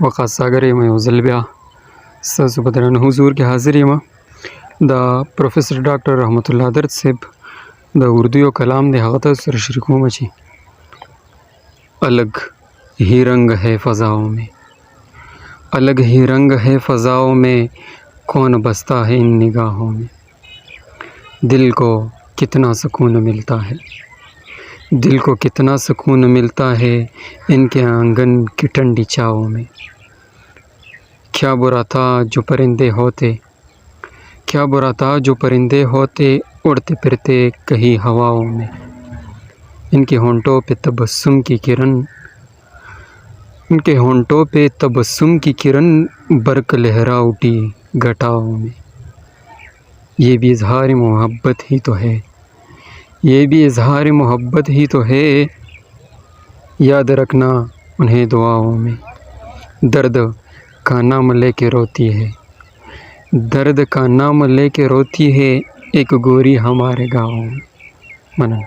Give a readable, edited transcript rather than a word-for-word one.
وقت ساگرې مې یو ځل بیا ستاسو په درانه حضور کې حاضر یم. د پروفیسر ډاکټر رحمت الله درد صاحب د اردو یو کلام دی، هغه تاسو سره شریکوم چې الگ ہی رنگ ہے فضاؤں میں، الگ ہی رنگ ہے فضاؤں میں، کون بستا ہے ان نگاہوں میں. دل کو کتنا سکون ملتا ہے، دل کو کتنا سکون ملتا ہے ان کے آنگن کی ٹھنڈی چھاؤں میں. کیا برا تھا جو پرندے ہوتے، کیا برا تھا جو پرندے ہوتے، اڑتے پھرتے کہیں ہواؤں میں. ان کے ہونٹوں پہ تبسم کی کرن، ان کے ہونٹوں پہ تبسم کی کرن، برق لہرا اٹھی گھٹاؤں میں. یہ بھی اظہار محبت ہی تو ہے، یہ بھی اظہار محبت ہی تو ہے، یاد رکھنا انہیں دعاؤں میں. درد کا نام لے کے روتی ہے، درد کا نام لے کے روتی ہے ایک گوری ہمارے گاؤں میں. منن.